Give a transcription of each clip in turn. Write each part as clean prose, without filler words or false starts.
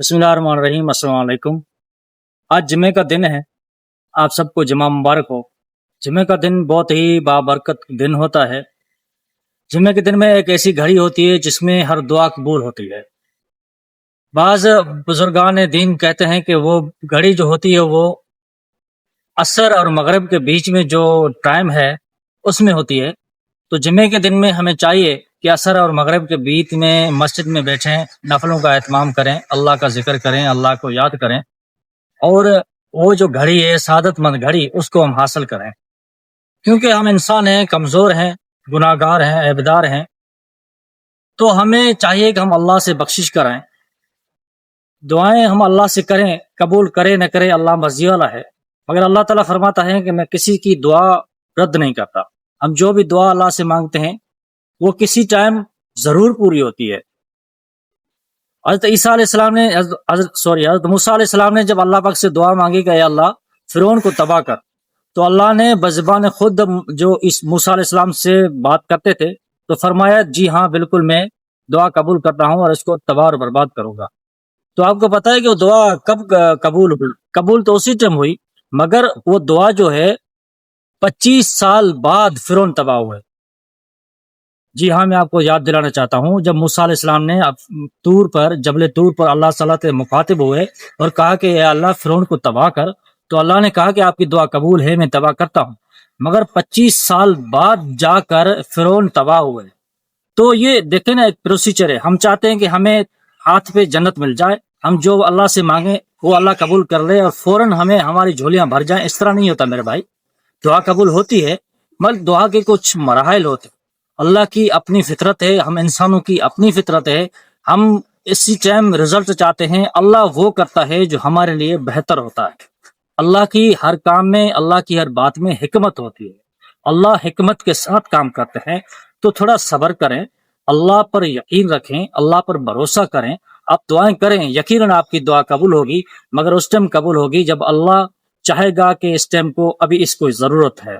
بسم اللہ الرحمن الرحیم۔ السلام علیکم۔ آج جمعے کا دن ہے، آپ سب کو جمعہ مبارک ہو۔ جمعے کا دن بہت ہی بابرکت دن ہوتا ہے۔ جمعے کے دن میں ایک ایسی گھڑی ہوتی ہے جس میں ہر دعا قبول ہوتی ہے۔ بعض بزرگان دین کہتے ہیں کہ وہ گھڑی جو ہوتی ہے وہ عصر اور مغرب کے بیچ میں جو ٹائم ہے اس میں ہوتی ہے۔ تو جمعے کے دن میں ہمیں چاہیے کہ عصر اور مغرب کے بیچ میں مسجد میں بیٹھیں، نفلوں کا اہتمام کریں، اللہ کا ذکر کریں، اللہ کو یاد کریں، اور وہ جو گھڑی ہے سعادت مند گھڑی اس کو ہم حاصل کریں، کیونکہ ہم انسان ہیں، کمزور ہیں، گناہ گار ہیں، عیبدار ہیں۔ تو ہمیں چاہیے کہ ہم اللہ سے بخشش کریں، دعائیں ہم اللہ سے کریں، قبول کرے نہ کرے اللہ مرضی والا ہے، مگر اللہ تعالیٰ فرماتا ہے کہ میں کسی کی دعا رد نہیں کرتا۔ ہم جو بھی دعا اللہ سے مانگتے ہیں وہ کسی ٹائم ضرور پوری ہوتی ہے۔ حضرت عیسیٰ علیہ السلام نے حضرت موسیٰ علیہ السلام نے جب اللہ پاک سے دعا مانگی کہ اے اللہ فرعون کو تباہ کر، تو اللہ نے بزبان خود جو اس موسیٰ علیہ السلام سے بات کرتے تھے تو فرمایا جی ہاں بالکل میں دعا قبول کرتا ہوں اور اس کو تباہ اور برباد کروں گا۔ تو آپ کو پتہ ہے کہ وہ دعا کب قبول ہوئی؟ قبول تو اسی ٹائم ہوئی، مگر وہ دعا جو ہے 25 سال بعد فرعون تباہ ہوئے۔ جی ہاں، میں آپ کو یاد دلانا چاہتا ہوں، جب موسیٰ علیہ السلام نے جبل طور پر اللہ صلی اللہ سے مخاطب ہوئے اور کہا کہ اے اللہ فرعون کو تباہ کر، تو اللہ نے کہا کہ آپ کی دعا قبول ہے، میں تباہ کرتا ہوں، مگر 25 سال بعد جا کر فرعون تباہ ہوئے۔ تو یہ دیکھیں نا، ایک پروسیجر ہے۔ ہم چاہتے ہیں کہ ہمیں ہاتھ پہ جنت مل جائے، ہم جو اللہ سے مانگیں وہ اللہ قبول کر لے اور فوراً ہمیں ہماری جھولیاں بھر جائیں۔ اس طرح نہیں ہوتا میرے بھائی۔ دعا قبول ہوتی ہے مگر دعا کے کچھ مراحل ہوتے ہیں۔ اللہ کی اپنی فطرت ہے، ہم انسانوں کی اپنی فطرت ہے، ہم اسی ٹائم رزلٹ چاہتے ہیں۔ اللہ وہ کرتا ہے جو ہمارے لیے بہتر ہوتا ہے۔ اللہ کی ہر کام میں، اللہ کی ہر بات میں حکمت ہوتی ہے۔ اللہ حکمت کے ساتھ کام کرتے ہیں، تو تھوڑا صبر کریں، اللہ پر یقین رکھیں، اللہ پر بھروسہ کریں، آپ دعائیں کریں، یقیناً آپ کی دعا قبول ہوگی، مگر اس ٹائم قبول ہوگی جب اللہ چاہے گا کہ اس ٹائم کو ابھی اس کو ضرورت ہے۔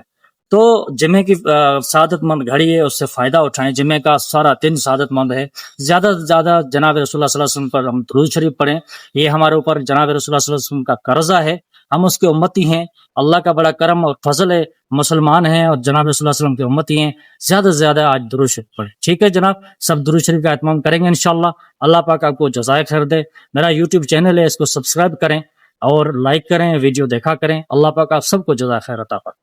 تو جمعے کی سعادت مند گھڑی ہے، اس سے فائدہ اٹھائیں۔ جمعے کا سارا دن سعادت مند ہے۔ زیادہ سے زیادہ جناب رسول اللہ صلی اللہ علیہ وسلم پر ہم درود شریف پڑھیں۔ یہ ہمارے اوپر جناب رسول اللہ صلی اللہ علیہ وسلم کا قرضہ ہے، ہم اس کے امتی ہیں۔ اللہ کا بڑا کرم اور فضل ہے، مسلمان ہیں اور جناب رسول اللہ صلی اللہ علیہ وسلم کے امتی ہیں۔ زیادہ سے زیادہ آج درود شریف پڑھیں، ٹھیک ہے جناب؟ سب درود شریف کا اہتمام کریں گے انشاءاللہ۔ اللہ پاک آپ کو جزائے خیر دے۔ میرا یوٹیوب چینل ہے، اس کو سبسکرائب کریں اور لائک کریں، ویڈیو دیکھا کریں۔ اللہ پاک آپ سب کو جزائے خیر عطا فرمائے۔